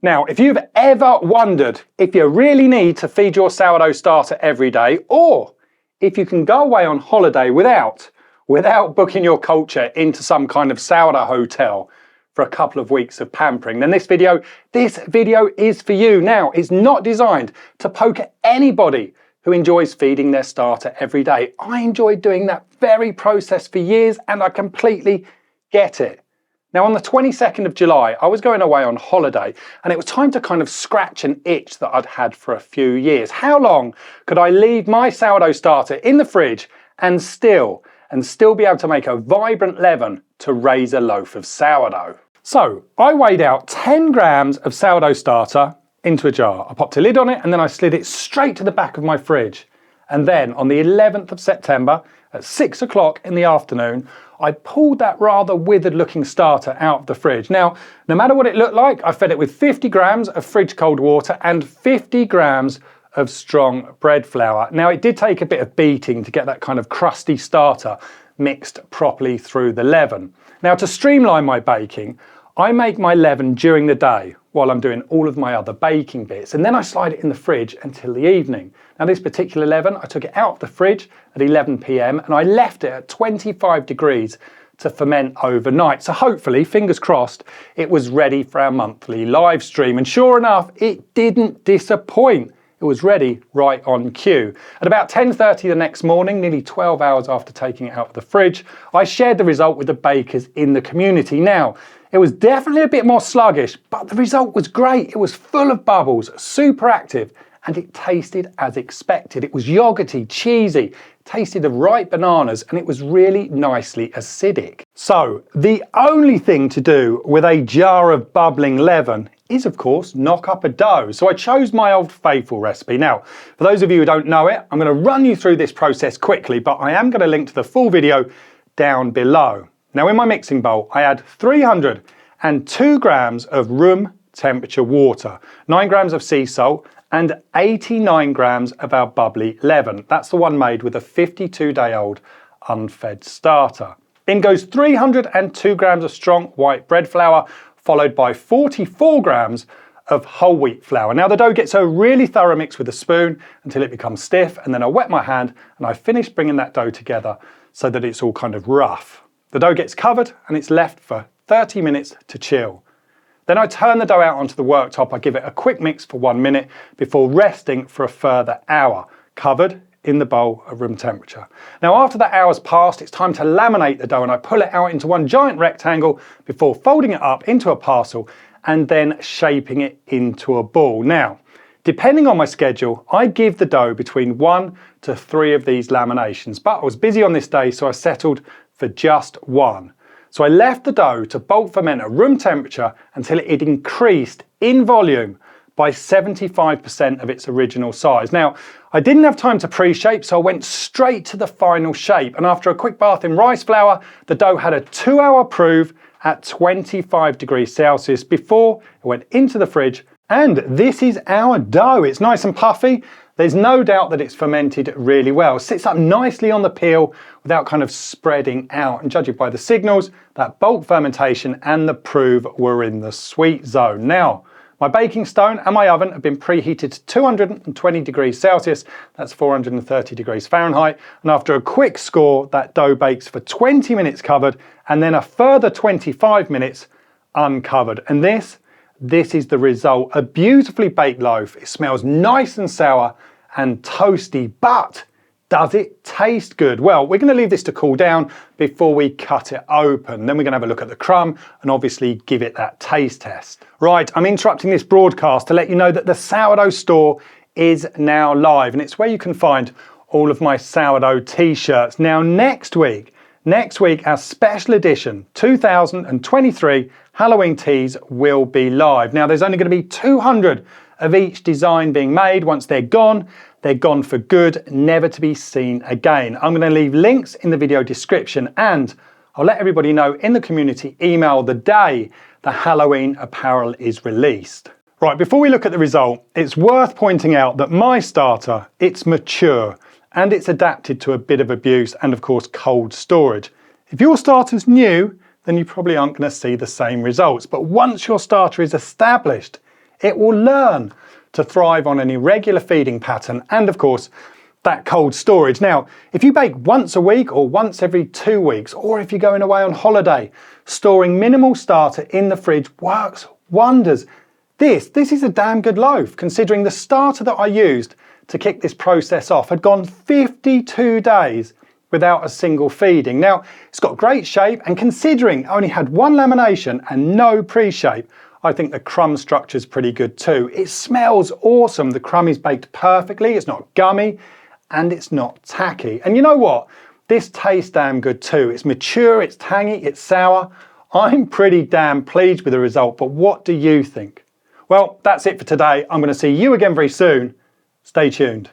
Now, if you've ever wondered if you really need to feed your sourdough starter every day, or if you can go away on holiday without booking your culture into some kind of sourdough hotel for a couple of weeks of pampering, then this video is for you. Now, it's not designed to poke at anybody who enjoys feeding their starter every day. I enjoyed doing that very process for years, and I completely get it. Now, on the 22nd of July, I was going away on holiday, and it was time to kind of scratch an itch that I'd had for a few years. How long could I leave my sourdough starter in the fridge and still be able to make a vibrant leaven to raise a loaf of sourdough? So I weighed out 10 grams of sourdough starter into a jar. I popped a lid on it, and then I slid it straight to the back of my fridge. And then on the 11th of September at 6 o'clock in the afternoon, I pulled that rather withered looking starter out of the fridge. Now, no matter what it looked like, I fed it with 50 grams of fridge cold water and 50 grams of strong bread flour. Now, it did take a bit of beating to get that kind of crusty starter mixed properly through the leaven. Now, to streamline my baking, I make my leaven during the day while I'm doing all of my other baking bits, and then I slide it in the fridge until the evening. Now, this particular leaven, I took it out of the fridge at 11 p.m. and I left it at 25 degrees to ferment overnight. So hopefully, fingers crossed, it was ready for our monthly live stream. And sure enough, it didn't disappoint. It was ready right on cue. At about 10:30 the next morning, nearly 12 hours after taking it out of the fridge, I shared the result with the bakers in the community. Now, it was definitely a bit more sluggish, but the result was great. It was full of bubbles, super active, and it tasted as expected. It was yogurty, cheesy, tasted of ripe bananas, and it was really nicely acidic. So the only thing to do with a jar of bubbling leaven is, of course, knock up a dough. So I chose my old faithful recipe. Now, for those of you who don't know it, I'm going to run you through this process quickly, but I am going to link to the full video down below. Now, in my mixing bowl, I add 302 grams of room temperature water, 9 grams of sea salt, and 89 grams of our bubbly leaven. That's the one made with a 52-day-old unfed starter. In goes 302 grams of strong white bread flour, followed by 44 grams of whole wheat flour. Now, the dough gets a really thorough mix with a spoon until it becomes stiff, and then I wet my hand and I finish bringing that dough together so that it's all kind of rough. The dough gets covered and it's left for 30 minutes to chill. Then I turn the dough out onto the worktop. I give it a quick mix for 1 minute before resting for a further hour, covered in the bowl at room temperature. Now, after that hour's passed, it's time to laminate the dough, and I pull it out into one giant rectangle before folding it up into a parcel and then shaping it into a ball. Now, depending on my schedule, I give the dough between 1 to 3 of these laminations, but I was busy on this day, so I settled for just 1. So I left the dough to bulk ferment at room temperature until it increased in volume by 75% of its original size. Now, I didn't have time to pre-shape, so I went straight to the final shape. And after a quick bath in rice flour, the dough had a 2-hour prove at 25 degrees Celsius before it went into the fridge. And this is our dough. It's nice and puffy. There's no doubt that it's fermented really well. It sits up nicely on the peel without kind of spreading out. And judging by the signals, that bulk fermentation and the prove were in the sweet zone. Now, my baking stone and my oven have been preheated to 220 degrees Celsius. That's 430 degrees Fahrenheit. And after a quick score, that dough bakes for 20 minutes covered and then a further 25 minutes uncovered. And this is the result. A beautifully baked loaf. It smells nice and sour and toasty, but does it taste good? Well, we're going to leave this to cool down before we cut it open. Then we're going to have a look at the crumb and obviously give it that taste test. Right, I'm interrupting this broadcast to let you know that the sourdough store is now live, and it's where you can find all of my sourdough t-shirts. Now, next week, our special edition 2023 Halloween tees will be live. Now, there's only going to be 200 of each design being made. Once they're gone for good, never to be seen again. I'm going to leave links in the video description, and I'll let everybody know in the community email the day the Halloween apparel is released. Right, before we look at the result, it's worth pointing out that my starter, it's mature and it's adapted to a bit of abuse and of course cold storage. If your starter's new, then you probably aren't going to see the same results. But once your starter is established It will learn to thrive on an irregular feeding pattern and, of course, that cold storage. Now, if you bake once a week or once every 2 weeks, or if you're going away on holiday, storing minimal starter in the fridge works wonders. This is a damn good loaf, considering the starter that I used to kick this process off had gone 52 days without a single feeding. Now, it's got great shape, and considering I only had one lamination and no pre-shape, I think the crumb structure is pretty good too. It smells awesome. The crumb is baked perfectly, it's not gummy, and it's not tacky. And you know what? This tastes damn good too. It's mature, it's tangy, it's sour. I'm pretty damn pleased with the result, but what do you think? Well, that's it for today. I'm going to see you again very soon. Stay tuned.